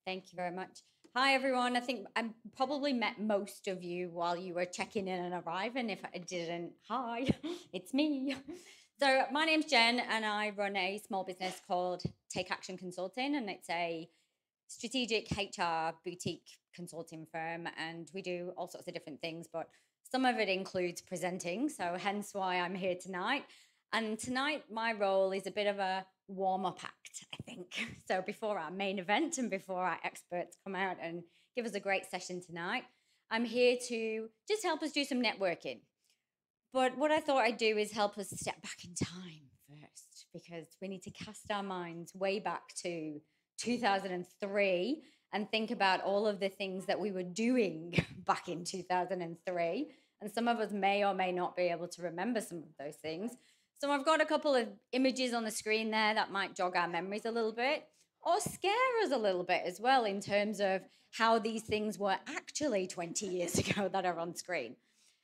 Thank you very much. Hi, everyone. I think I probably met most of you while you were checking in and arriving. If I didn't, hi, it's me. So, my name's Jen, and I run a small business called Take Action Consulting, and it's a strategic HR boutique consulting firm. And we do all sorts of different things, but some of it includes presenting. So, hence why I'm here tonight. And tonight, my role is a bit of a warm up act, I think. So, before our main event and before our experts come out and give us a great session tonight, I'm here to just help us do some networking. But what I thought I'd do is help us step back in time first, because we need to cast our minds way back to 2003 and think about all of the things that we were doing back in 2003. And some of us may or may not be able to remember some of those things. So I've got a couple of images on the screen there that might jog our memories a little bit or scare us a little bit as well in terms of how these things were actually 20 years ago that are on screen.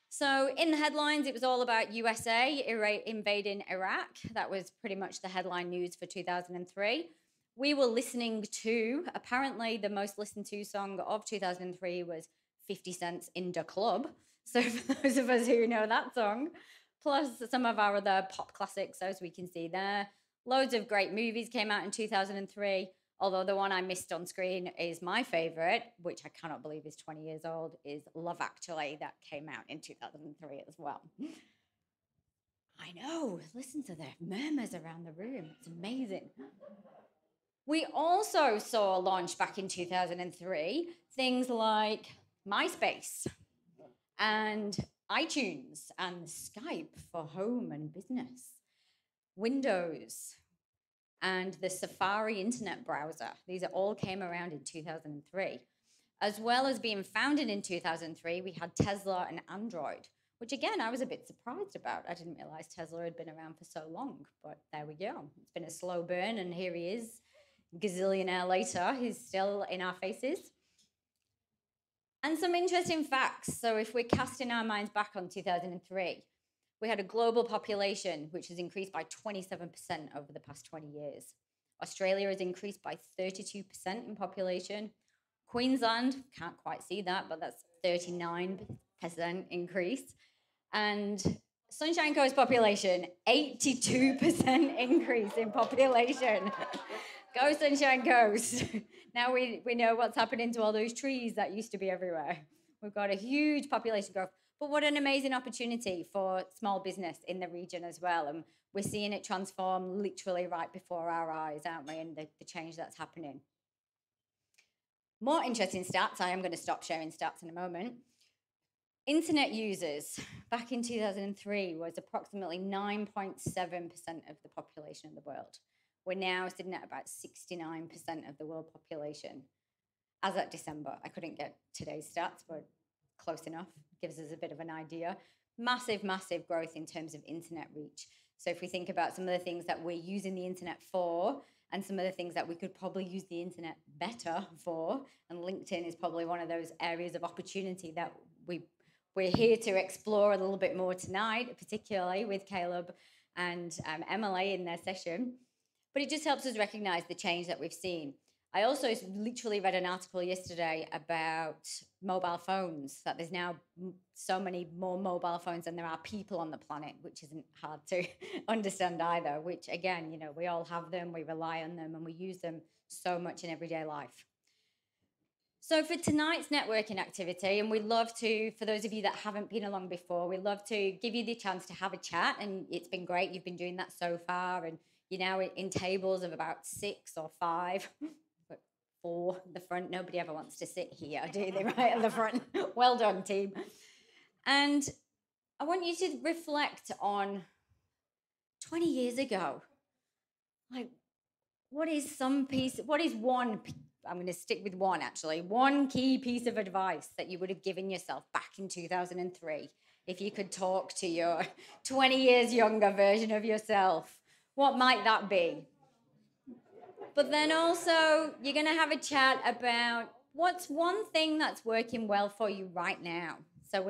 So in the headlines, it was all about USA invading Iraq. That was pretty much the headline news for 2003. We were listening to, apparently the most listened to song of 2003 was 50 Cent's In Da Club. So for those of us who know that song, plus some of our other pop classics, as we can see there. Loads of great movies came out in 2003. Although the one I missed on screen is my favorite, which I cannot believe is 20 years old, is Love Actually, that came out in 2003 as well. I know, listen to the murmurs around the room. It's amazing. We also saw launch back in 2003 things like MySpace and iTunes and Skype for home and business, Windows, and the Safari internet browser. These all came around in 2003. As well as being founded in 2003, we had Tesla and Android, which again, I was a bit surprised about. I didn't realize Tesla had been around for so long, but there we go. It's been a slow burn, and here he is, gazillionaire later. He's still in our faces. And some interesting facts. So if we're casting our minds back on 2003, we had a global population which has increased by 27% over the past 20 years. Australia has increased by 32% in population. Queensland, can't quite see that, but that's 39% increase. And Sunshine Coast population, 82% increase in population. Go Sunshine Coast. Now we know what's happening to all those trees that used to be everywhere. We've got a huge population growth. But what an amazing opportunity for small business in the region as well. And we're seeing it transform literally right before our eyes, aren't we? And the change that's happening. More interesting stats. I am going to stop sharing stats in a moment. Internet users back in 2003 was approximately 9.7% of the population of the world. We're now sitting at about 69% of the world population. As at December, I couldn't get today's stats, but close enough, gives us a bit of an idea. Massive, massive growth in terms of internet reach. So if we think about some of the things that we're using the internet for and some of the things that we could probably use the internet better for, and LinkedIn is probably one of those areas of opportunity that we're here to explore a little bit more tonight, particularly with Caleb and Emily in their session. But it just helps us recognize the change that we've seen. I also literally read an article yesterday about mobile phones, that there's now so many more mobile phones than there are people on the planet, which isn't hard to understand either, which again, we all have them, we rely on them, and we use them so much in everyday life. So for tonight's networking activity, and we'd love to, for those of you that haven't been along before, we'd love to give you the chance to have a chat, and it's been great. You've been doing that so far, and you're now in tables of about 6 or 5. 4 at the front. Nobody ever wants to sit here, do they? Right at the front. Well done, team. And I want you to reflect on 20 years ago. Like, what is one, I'm going to stick with one actually, one key piece of advice that you would have given yourself back in 2003 if you could talk to your 20 years younger version of yourself? What might that be? But then also, you're going to have a chat about what's one thing that's working well for you right now. So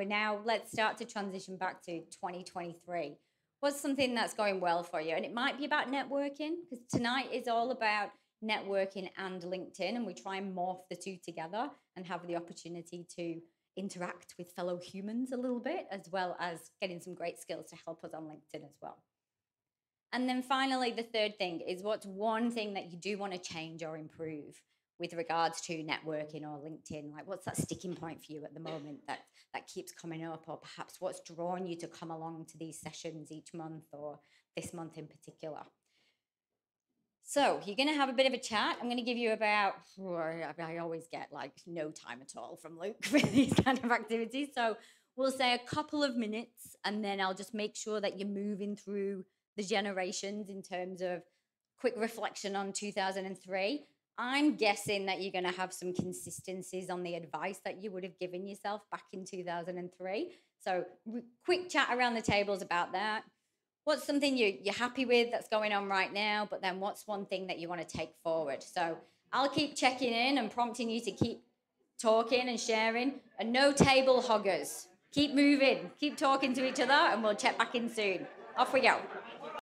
let's start to transition back to 2023. What's something that's going well for you? And it might be about networking, because tonight is all about networking and LinkedIn, and we try and morph the two together and have the opportunity to interact with fellow humans a little bit, as well as getting some great skills to help us on LinkedIn as well. And then finally, the third thing is, what's one thing that you do want to change or improve with regards to networking or LinkedIn? Like, what's that sticking point for you at the moment that keeps coming up, or perhaps what's drawn you to come along to these sessions each month or this month in particular? So you're going to have a bit of a chat. I'm going to give you about, I always get like no time at all from Luke with these kind of activities. So we'll say a couple of minutes, and then I'll just make sure that you're moving through the generations in terms of quick reflection on 2003. I'm guessing that you're going to have some consistencies on the advice that you would have given yourself back in 2003. So quick chat around the tables about that. What's something you're happy with that's going on right now, but then what's one thing that you want to take forward? So I'll keep checking in and prompting you to keep talking and sharing, and no table hoggers. Keep moving, keep talking to each other, and we'll check back in soon. Off we go.